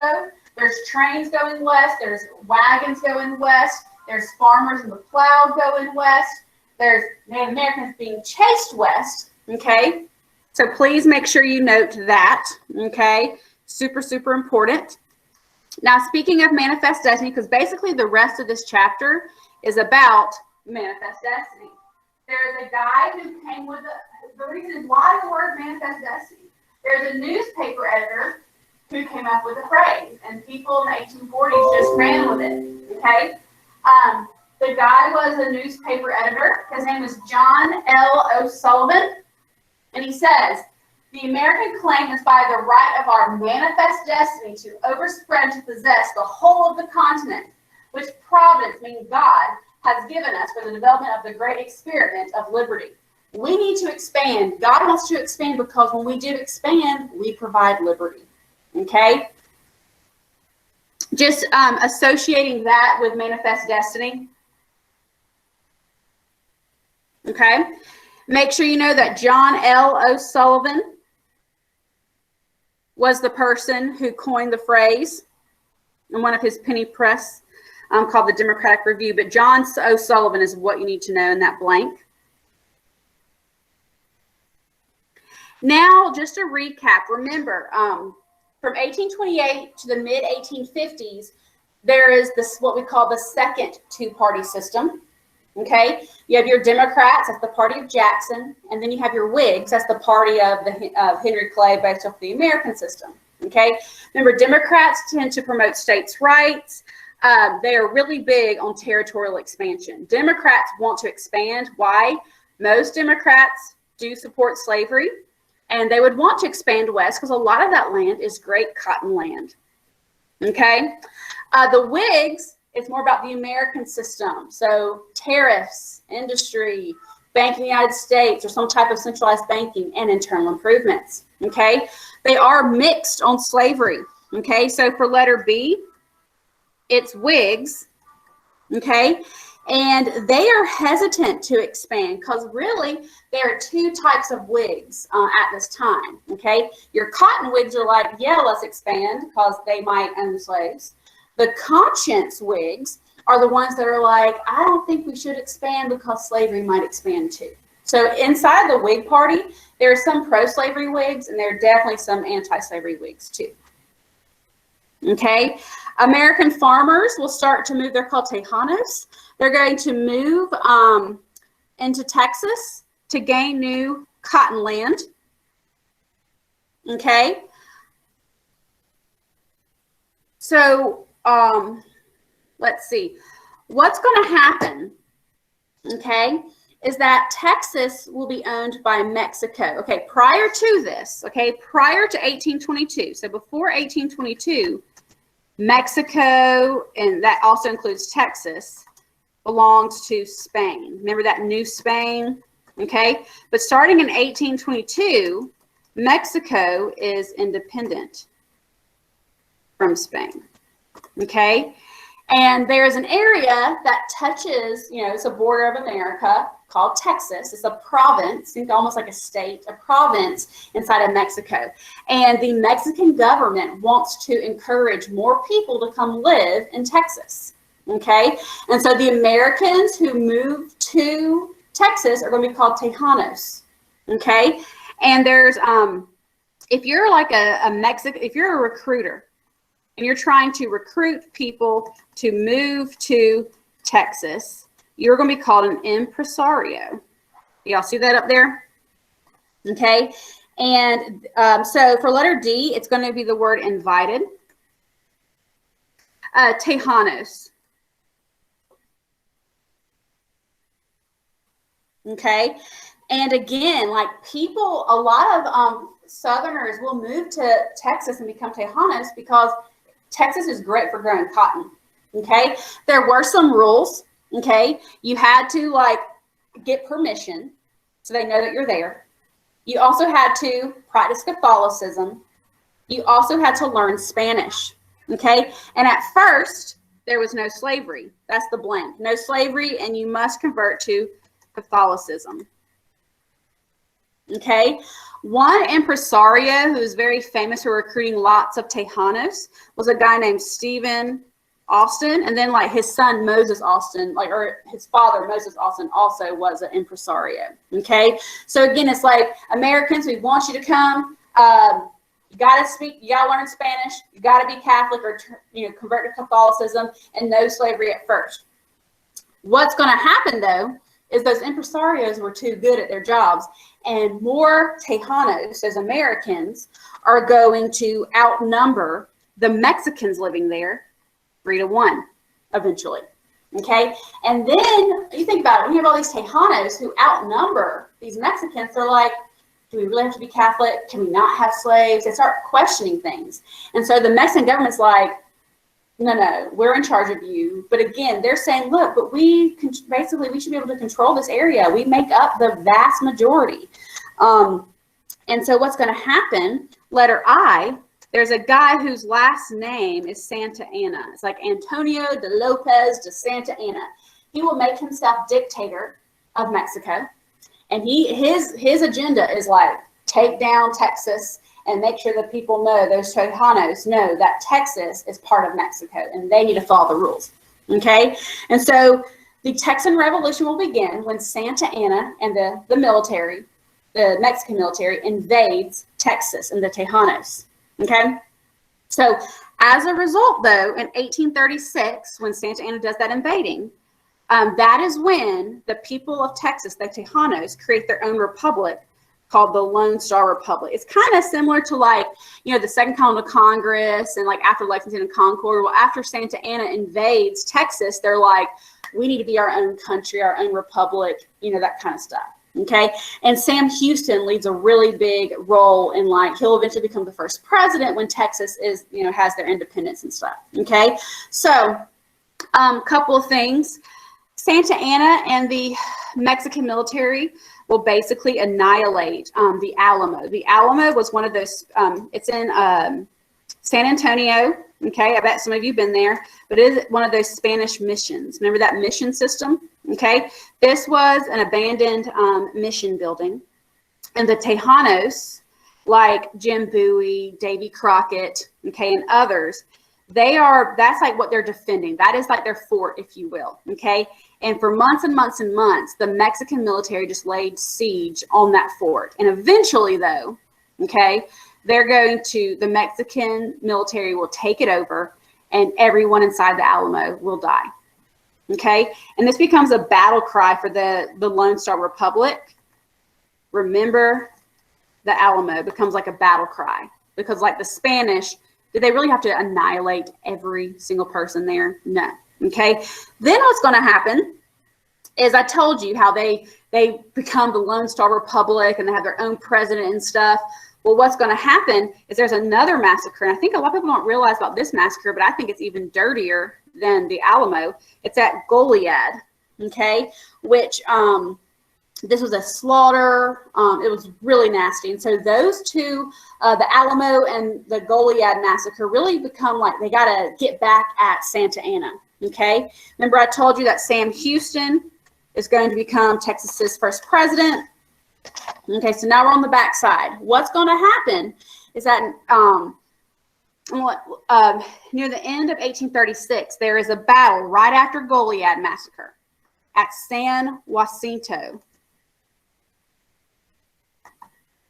There's trains going west. There's wagons going west. There's farmers in the plow going west. There's Native Americans being chased west. Okay, so please make sure you note that. Okay, super, super important. Now, speaking of manifest destiny, because basically the rest of this chapter is about manifest destiny. There's a guy who came with the reason why the word manifest destiny. There's a newspaper editor who came up with the phrase, and people in the 1840s just ran with it. Okay, the guy was a newspaper editor. His name is John L. O'Sullivan, and he says, the American claim is by the right of our manifest destiny to overspread to possess the whole of the continent, which Providence, meaning God, has given us for the development of the great experiment of liberty. We need to expand. God wants to expand because when we do expand, we provide liberty. Okay? Just associating that with manifest destiny. Okay? Make sure you know that John L. O'Sullivan was the person who coined the phrase in one of his penny press called the Democratic Review. But John O'Sullivan is what you need to know in that blank. Now, just to recap, remember, from 1828 to the mid-1850s, there is this what we call the second two-party system. Okay, you have your Democrats, that's the party of Jackson, and then you have your Whigs, that's the party of Henry Clay based off the American system. Okay, remember, Democrats tend to promote states' rights. They are really big on territorial expansion. Democrats want to expand. Why? Most Democrats do support slavery, and they would want to expand west because a lot of that land is great cotton land. Okay, the Whigs, it's more about the American system. So tariffs, industry, banking in the United States, or some type of centralized banking, and internal improvements. Okay, they are mixed on slavery. Okay, so for letter B, it's Whigs. Okay, and they are hesitant to expand because really there are two types of Whigs at this time. Okay, your cotton Whigs are like, yeah, let's expand because they might own slaves. The conscience Whigs are the ones that are like, I don't think we should expand because slavery might expand too. So inside the Whig Party, there are some pro-slavery Whigs, and there are definitely some anti-slavery Whigs too. Okay, American farmers will start to move. They're called Tejanos. They're going to move into Texas to gain new cotton land. Okay, so let's see. What's going to happen, okay, is that Texas will be owned by Mexico. Okay, prior to this, okay, prior to 1822, so before 1822, Mexico, and that also includes Texas, belongs to Spain. Remember that New Spain, okay? But starting in 1822, Mexico is independent from Spain, okay? And there's an area that touches, you know, it's a border of America called Texas. It's a province, think almost like a state, a province inside of Mexico. And the Mexican government wants to encourage more people to come live in Texas, okay? And so the Americans who move to Texas are going to be called Tejanos, okay? And there's, if you're like if you're a recruiter, and you're trying to recruit people to move to Texas, you're going to be called an impresario. Y'all see that up there? Okay. And so for letter D, it's going to be the word invited. Tejanos. Okay. And again, like people, a lot of Southerners will move to Texas and become Tejanos because Texas is great for growing cotton, okay? There were some rules, okay? You had to, like, get permission so they know that you're there. You also had to practice Catholicism. You also had to learn Spanish, okay? And at first, there was no slavery. That's the blend. No slavery, and you must convert to Catholicism, okay? One impresario who is very famous for recruiting lots of Tejanos was a guy named Stephen Austin, and then like his son Moses Austin, like, or his father Moses Austin also was an impresario. Okay, so again, it's like, Americans, we want you to come. You got to speak, you got to learn Spanish, you got to be Catholic or convert to Catholicism, and no slavery at first. What's going to happen though is those impresarios were too good at their jobs, and more Tejanos, those Americans, are going to outnumber the Mexicans living there 3-1 eventually. Okay, and then you think about it, when you have all these Tejanos who outnumber these Mexicans, they're like, do we really have to be Catholic? Can we not have slaves? They start questioning things. And so the Mexican government's like, no, we're in charge of you. But again, they're saying, look, but we should be able to control this area. We make up the vast majority. And so what's going to happen, letter I, there's a guy whose last name is Santa Anna. It's like Antonio de Lopez de Santa Anna. He will make himself dictator of Mexico. And his agenda is like, take down Texas and make sure that people know, those Tejanos know that Texas is part of Mexico and they need to follow the rules. Okay? And so the Texan Revolution will begin when Santa Anna and the military, the Mexican military, invades Texas and the Tejanos. Okay? So as a result, though, in 1836, when Santa Anna does that invading, that is when the people of Texas, the Tejanos, create their own republic called the Lone Star Republic. It's kind of similar to like, the Second Continental Congress and like after Lexington and Concord. Well, after Santa Anna invades Texas, they're like, we need to be our own country, our own republic, that kind of stuff. Okay. And Sam Houston leads a really big role in like, he'll eventually become the first president when Texas is, has their independence and stuff. Okay. So, couple of things. Santa Anna and the Mexican military will basically annihilate the Alamo. The Alamo was one of those, it's in San Antonio. Okay, I bet some of you have been there, but it is one of those Spanish missions. Remember that mission system? Okay, this was an abandoned mission building. And the Tejanos, like Jim Bowie, Davy Crockett, okay, and others, that's like what they're defending. That is like their fort, if you will, okay? And for months and months and months, the Mexican military just laid siege on that fort. And eventually, though, okay, the Mexican military will take it over and everyone inside the Alamo will die, okay? And this becomes a battle cry for the Lone Star Republic. Remember, the Alamo becomes like a battle cry because like the Spanish, did they really have to annihilate every single person there? No. Okay. Then what's going to happen is I told you how they become the Lone Star Republic and they have their own president and stuff. Well, what's going to happen is there's another massacre. And I think a lot of people don't realize about this massacre, but I think it's even dirtier than the Alamo. It's at Goliad. Okay. Which, this was a slaughter. It was really nasty. And so those two, the Alamo and the Goliad massacre, really become like they got to get back at Santa Anna. Okay. Remember I told you that Sam Houston is going to become Texas's first president. Okay. So now we're on the backside. What's going to happen is that near the end of 1836, there is a battle right after Goliad massacre at San Jacinto.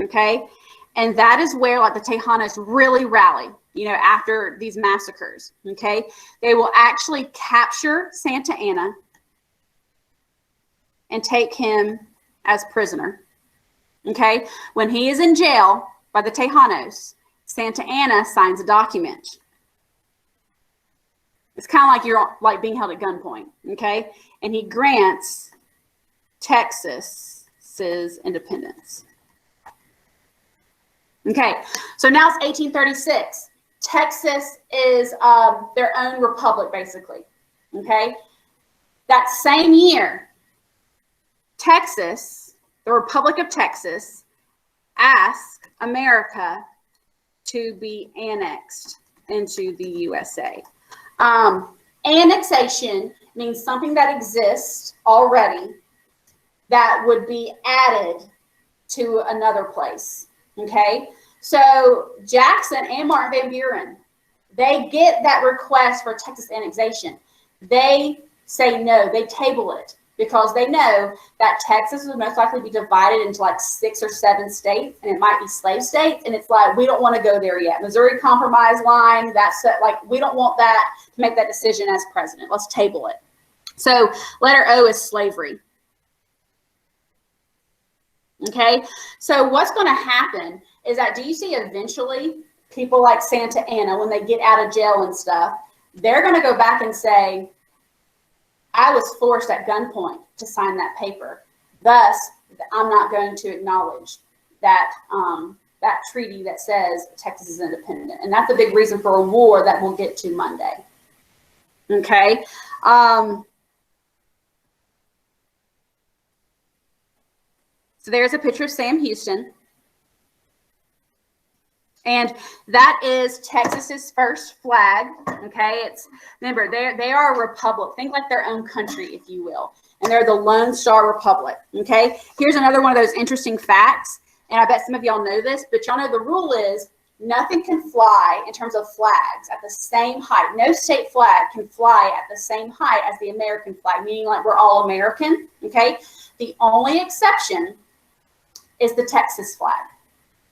Okay, and that is where like the Tejanos really rally, after these massacres. Okay, they will actually capture Santa Anna and take him as prisoner. Okay, when he is in jail by the Tejanos, Santa Anna signs a document. It's kind of like you're like being held at gunpoint. Okay, and he grants Texas's independence. Okay, so now it's 1836. Texas is their own republic, basically. Okay, that same year, Texas, the Republic of Texas, asked America to be annexed into the USA. Annexation means something that exists already that would be added to another place. Okay, so Jackson and Martin Van Buren, they get that request for Texas annexation. They say no, they table it because they know that Texas would most likely be divided into like 6 or 7 states, and it might be slave states. And it's like, we don't want to go there yet. Missouri Compromise line, that's like, we don't want that to make that decision as president. Let's table it. So letter O is slavery. Okay, so what's going to happen is that, do you see eventually people like Santa Anna, when they get out of jail and stuff, they're going to go back and say, I was forced at gunpoint to sign that paper. Thus, I'm not going to acknowledge that that treaty that says Texas is independent. And that's a big reason for a war that we'll get to Monday. Okay. So there's a picture of Sam Houston. And that is Texas's first flag. Okay, it's, remember, they are a republic. Think like their own country, if you will. And they're the Lone Star Republic. Okay, here's another one of those interesting facts. And I bet some of y'all know this, but y'all know the rule is nothing can fly in terms of flags at the same height. No state flag can fly at the same height as the American flag, meaning like we're all American. Okay, the only exception is the Texas flag.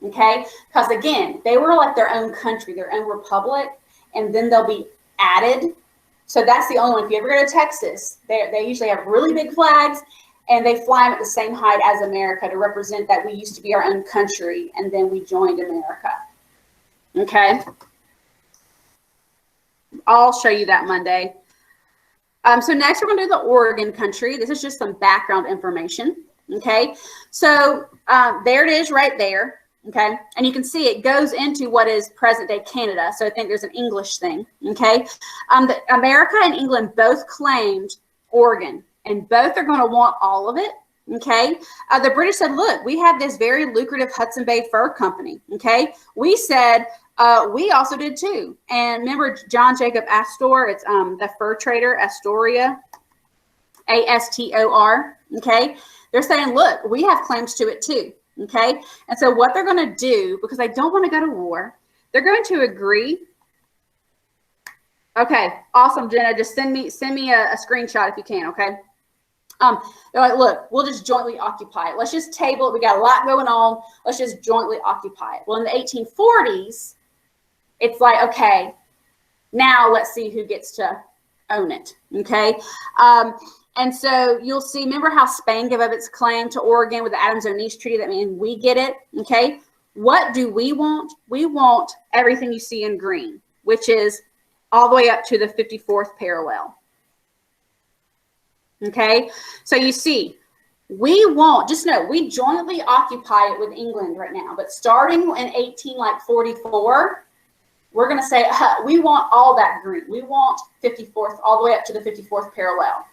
Okay, because again, they were like their own country, their own republic, and then they'll be added. So that's the only one. If you ever go to Texas, they usually have really big flags, and they fly them at the same height as America to represent that we used to be our own country, and then we joined America. Okay, I'll show you that Monday. So next we're going to do the Oregon country. This is just some background information. Okay, so there it is right there. Okay, and you can see it goes into what is present day Canada. So I think there's an English thing. Okay, America and England both claimed Oregon, and both are going to want all of it. Okay, the British said, look, we have this very lucrative Hudson Bay Fur Company. Okay, we said we also did too. And remember John Jacob Astor? It's the fur trader, Astoria, A-S-T-O-R. Okay, they're saying, look, we have claims to it too. Okay, and so what they're going to do, because they don't want to go to war, they're going to agree. Okay, awesome, Jenna. Just send me a screenshot if you can. Okay. They're like, look, we'll just jointly occupy it. Let's just table it. We got a lot going on. Let's just jointly occupy it. Well, in the 1840s, it's like, okay, now let's see who gets to own it. Okay. And so you'll see, remember how Spain gave up its claim to Oregon with the Adams-Onis Treaty? That means we get it, okay? What do we want? We want everything you see in green, which is all the way up to the 54th parallel, okay? So you see, we want, just know, we jointly occupy it with England right now, but starting in 1844, we're going to say, we want all that green. We want 54th, all the way up to the 54th parallel.